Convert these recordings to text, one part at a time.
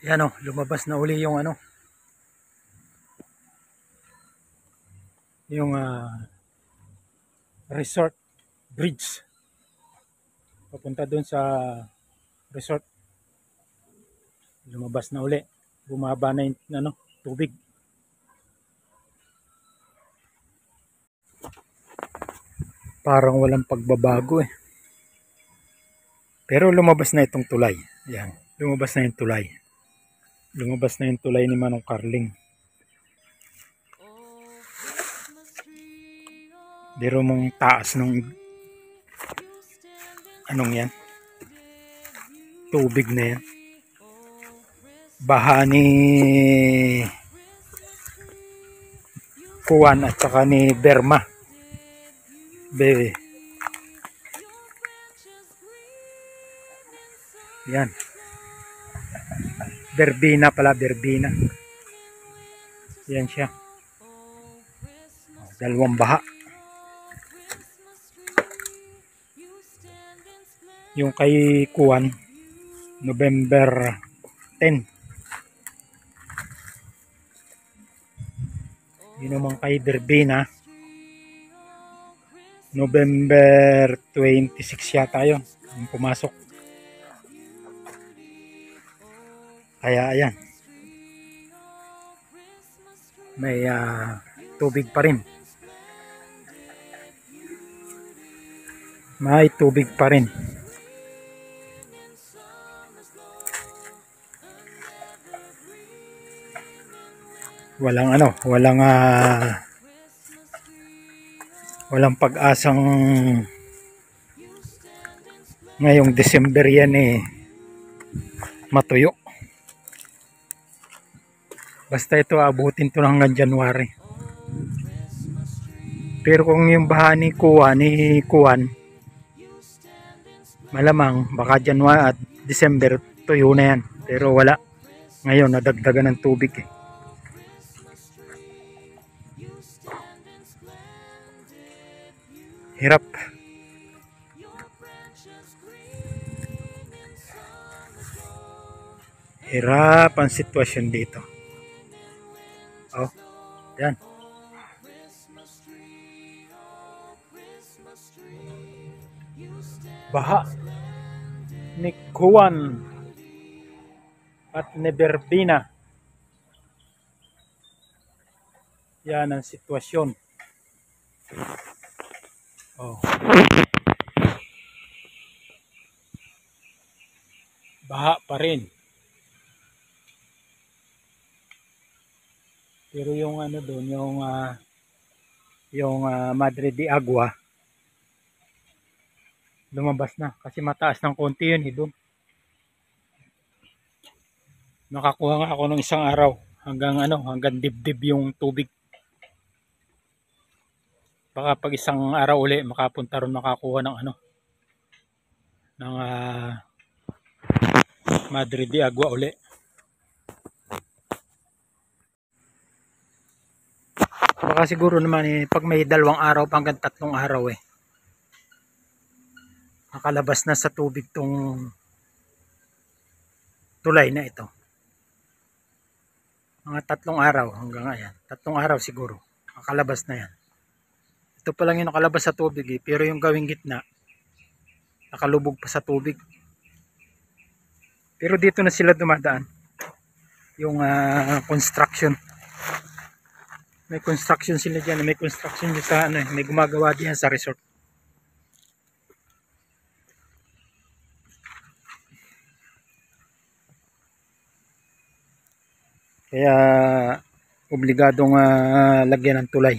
Yan o, lumabas na uli yung ano, yung resort bridge papunta dun sa resort. Lumabas na uli, bumaba na yung ano, tubig. Parang walang pagbabago eh, pero lumabas na itong tulay. Yan, lumabas na yung tulay. Lumabas na yung tulay ni Manong Carling. Biro mong taas ng anong yan, tubig na yan. Baha ni Kuwan at saka ni Berma. Bebe. Yan. Berbina pala, Berbina. Yan siya. Dalawang baha. Yung kay Kuwan, November 10. Yun naman kay Berbina, November 26 yata yun yung pumasok. Kaya ayan, may tubig pa rin. May tubig pa rin. Walang ano, walang pag-asang ngayong December yan eh matuyo. Basta ito abutin to hanggang January. Pero kung yung baha ni Kuwan, malamang baka January at December tuyo na yan. Pero wala. Ngayon nadagdagan ng tubig eh. Hirap. Hirap ang sitwasyon dito. Oh, yan. Baha ni Kuwan at ni Berbina. Yan ang sitwasyon. Oh. Baha pa rin. Pero yung ano doon, yung Madre de Agua, lumabas na kasi mataas ng konti yun doon. Nakakuha nga ako ng isang araw hanggang dibdib yung tubig. Baka pag isang araw uli makapunta ron makakuha ng Madre de Agua uli. Baka siguro naman pag may 2 araw hanggang 3 araw makalabas na sa tubig tong tulay na ito. Mga 3 araw hanggang ayan, 3 araw siguro makalabas na yan. Ito pa lang yung nakalabas sa tubig pero yung gawing gitna nakalubog pa sa tubig. Pero dito na sila dumadaan. Yung construction. May construction sila diyan, may construction dyan sa may gumagawa diyan sa resort. Kaya obligadong lagyan ng tulay.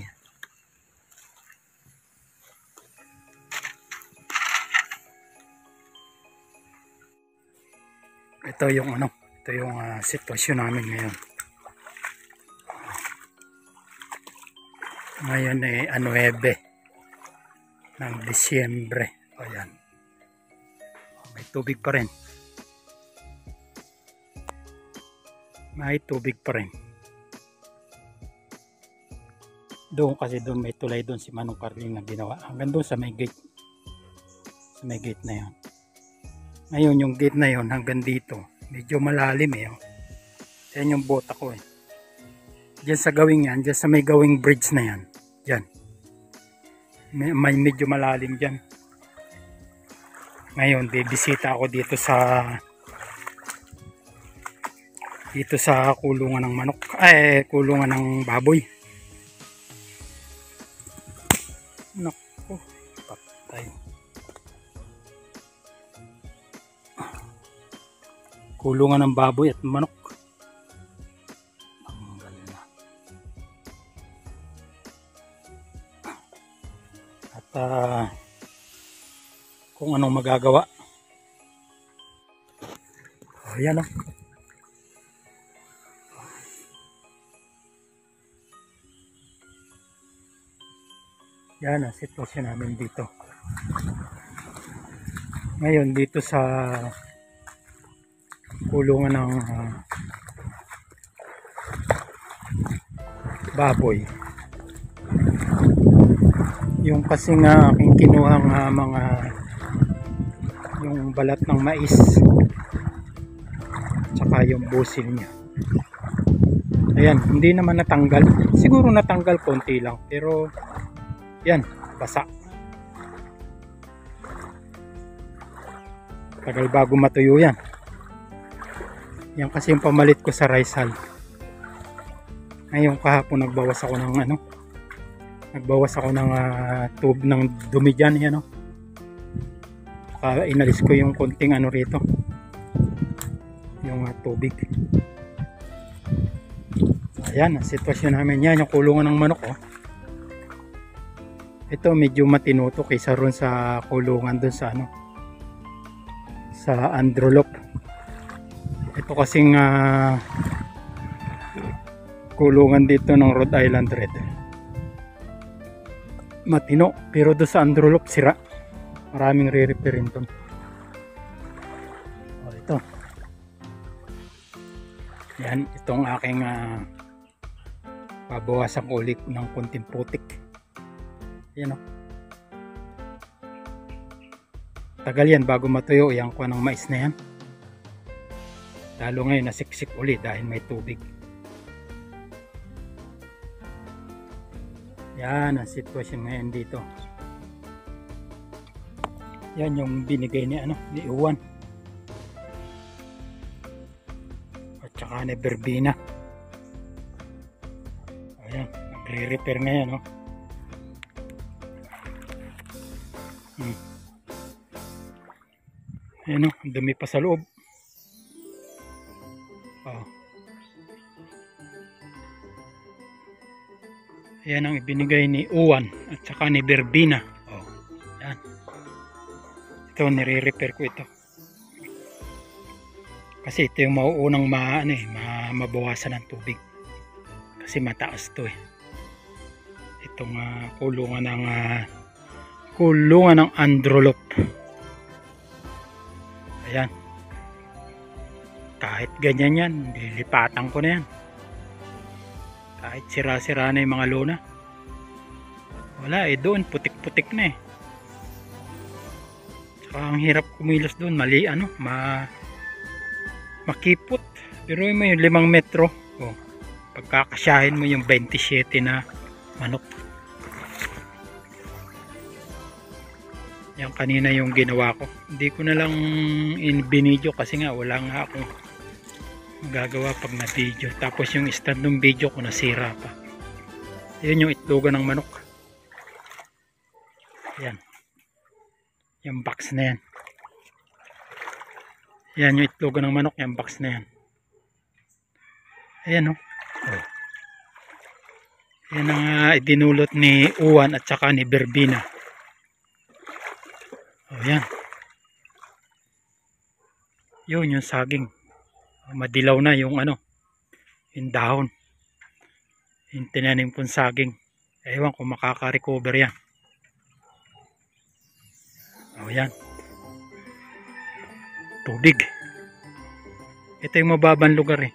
Ito yung sitwasyon namin ngayon. Ngayon 9 ng Disyembre. Ayan. May tubig pa rin. May tubig pa rin. Doon kasi may tulay doon si Manong Carling na ginawa. Hanggang doon sa may gate. Sa may gate na yun. Ngayon yung gate na yun hanggang dito. Medyo malalim Yan yung boat ako eh. Diyan sa gawing yan, diyan sa may gawing bridge na yan. Diyan. May medyo malalim diyan. Ngayon, bibisita ako dito sa kulungan ng manok. Kulungan ng baboy. Naku, patay. Kulungan ng baboy at manok. Tanggal na. At kung anong magagawa. Ayan o. Yan ang sitwasyon namin dito. Ngayon dito sa kulungan ng baboy, yung kasing aking kinuhang yung balat ng mais tsaka yung busil niya, ayan, hindi naman natanggal. Siguro natanggal konti lang, pero yan, basa. Tagal bago matuyo yan. Yan kasi yung pamalit ko sa rice hull. Ngayon kahapon nagbawas ako ng tube ng dumi dyan. Yan, inalis ko yung konting rito, yung tubig. Ayan, ang sitwasyon namin. Yan yung kulungan ng manok. Ito medyo matino to kaysa ron sa kulungan dun sa sa Androlop. Ito kasing kulungan dito ng Rhode Island Red. Matino, pero doon sa Androlop sira. Maraming re-repairin doon. Ito. Yan, itong aking babawasan ulit ng konting putik. Yan o. Tagal yan bago matuyo yung kuha ng mais na yan. Lalo ngayon nasiksik ulit dahil may tubig. Yan ang sitwasyon ngayon dito. Yan yung binigay ni Uwan. At saka ni Berbina. Ayan, nagre-repair ngayon Ayan ang dumi pa sa loob. Ayan ang ibinigay ni Uwan at saka ni Berbina. Yan. Ito, nire-repair ko ito. Kasi ito yung mauunang mabawasan ng tubig. Kasi mataas to eh. Itong kulungan ng Androlop. Ayan. Kahit ganyan yan, lilipatan ko na yan. Kahit sira-sira na yung mga lona. Wala doon, putik-putik na eh. Saka ang hirap kumilos doon, mali makipot. Pero may 5 metro. Pagkakasyahin mo yung 27 na manok. Yan kanina yung ginawa ko. Hindi ko na lang binidyo kasi nga wala nga akong gagawa pag na video. Tapos yung stand ng video ko nasira pa. Yan yung itlogan ng manok. Yan. Yung box na yan. Yan yung itlogan ng manok. Yung box na yan. Ayan Yan ang idinulot ni Uwan at saka ni Berbina. Yan. Yun yung saging. Madilaw na yung yung dahon. Yung tinanim kong saging. Ewan kung makaka-recover yan. Yan. Tubig. Ito yung mababang lugar eh.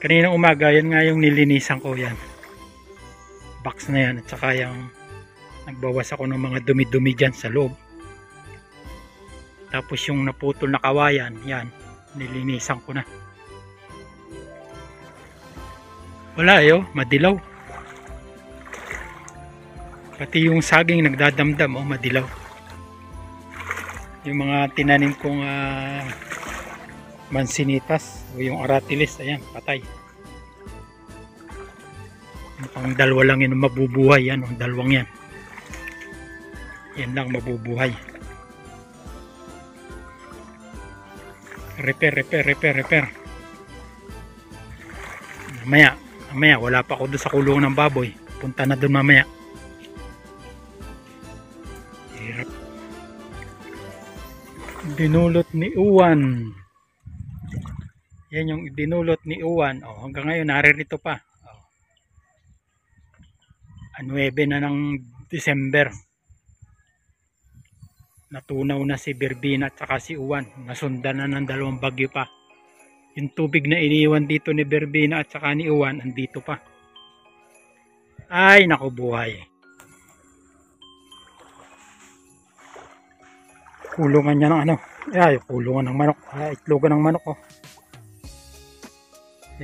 Kaninang umaga, yan nga yung nilinisan ko yan. Box na yan at saka yung nagbawas ako ng mga dumi-dumi dyan sa loob. Tapos yung naputol na kawayan, yan, nilinisan ko na. Wala madilaw. Pati yung saging nagdadamdam, madilaw. Yung mga tinanim kong mansinitas o yung aratilis, ayan, patay. Mukhang dalawa lang yun mabubuhay, yan, dalawang yan. Yan lang mabubuhay. Repair. Mamaya, wala pa ako doon sa kulungan ng baboy. Punta na doon mamaya. Hirap. Binulot ni Uwan. Yan yung binulot ni Uwan. Hanggang ngayon naririto pa. 9 na ng December. Natunaw na si Berbina at saka si Uwan. Nasundan na ng 2 bagyo pa. Yung tubig na iniwan dito ni Berbina at saka ni Uwan, andito pa. Ay, naku buhay. Kulungan niya ng kulungan ng manok. Itlogan ng manok,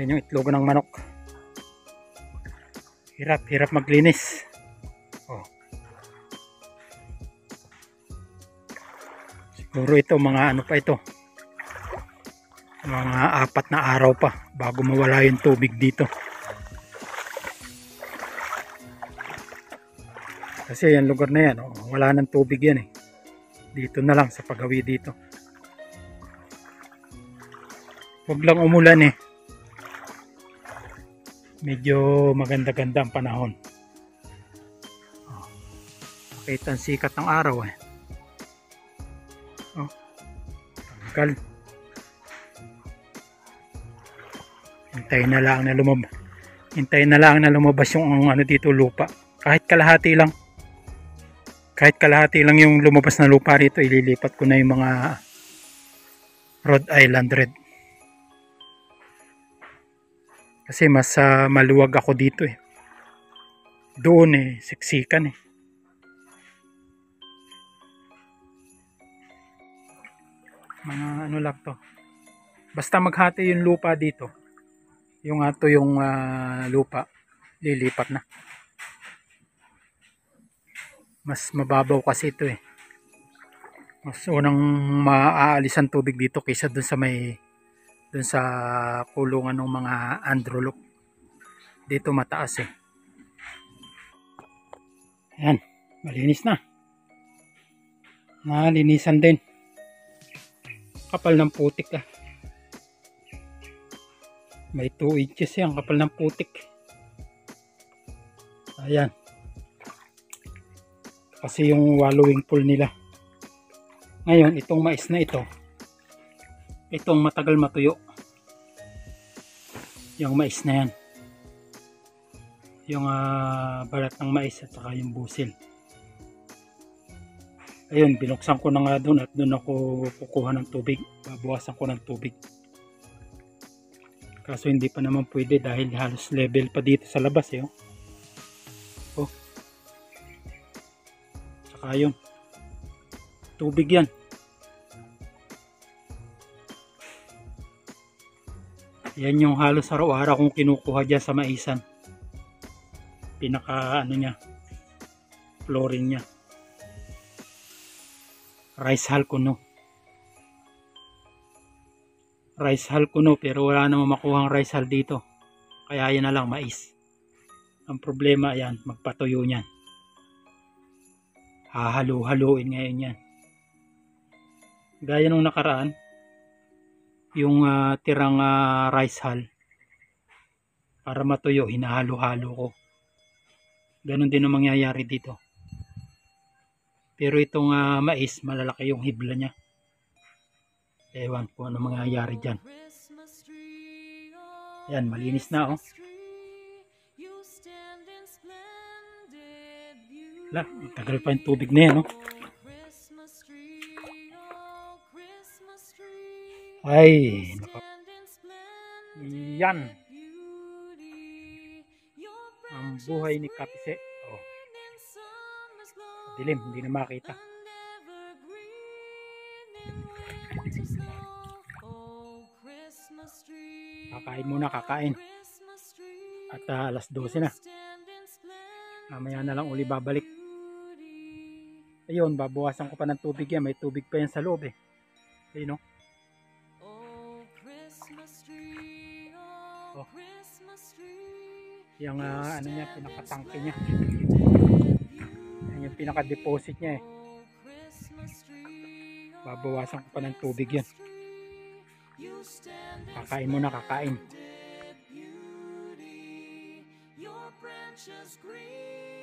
Yan yung itlogan ng manok. Hirap maglinis. Siguro ito mga pa ito. Mga 4 na araw pa bago mawala yung tubig dito. Kasi yung lugar na yan, wala nang tubig yan Dito na lang sa pagawi dito. Huwag lang umulan Medyo maganda-ganda ang panahon. Nakita ang sikat ng araw Tanggal. Hintayin na lang na lumabas yung dito lupa. Kahit kalahati lang yung lumabas na lupa rito, ililipat ko na yung mga Rhode Island Red. Kasi mas maluwag ako dito Doon siksikan Mga lang to. Basta maghati yung lupa dito. Yung lupa, lilipat na. Mas mababaw kasi ito Mas unang maaalis ang tubig dito kaysa dun sa kulungan ng mga androlop. Dito mataas Ayan, malinis na. Nalinisan din. Kapal ng putik May 2 inches yan, kapal ng putik. Ayan. Kasi yung wallowing pool nila. Ngayon, itong mais na itong matagal matuyo. Yung mais na yan. Yung balat ng mais at saka yung busil. Ayun, binuksan ko na nga doon at doon ako kukuha ng tubig. Babawasan ko ng tubig. Kaso hindi pa naman pwede dahil halos level pa dito sa labas Saka yun. Tubig yan. Yan yung halos araw-araw kong kinukuha dyan sa maisan. Pinaka flooring niya. Rice hull kuno pero wala namang makuhang rice hull dito, kaya yan na lang mais. Ang problema yan, magpatuyo niyan. Hahalo-haloin ngayon yan. Gaya nung nakaraan, yung tirang rice hull, para matuyo hinahalo-halo ko. Ganon din ang mangyayari dito. Pero itong mais, malalaki yung hibla niya. Ewan ko ano mangyayari dyan. Ayan, malinis na tagal pa yung tubig na yan Ay, yan. Ang buhay ni Kapise. Dilim, hindi na makita. Kakain muna, kakain. At alas 12 na. Mamaya na lang uli babalik. Ayun, babawasan ko pa ng tubig yan. May tubig pa yan sa loob eh. Ayun, no? Oh. Yung ano niya, pinakatangke niya. Yan yung pinaka-deposit niya eh. Babawasan ko pa ng tubig yan. Kakain muna, kakain.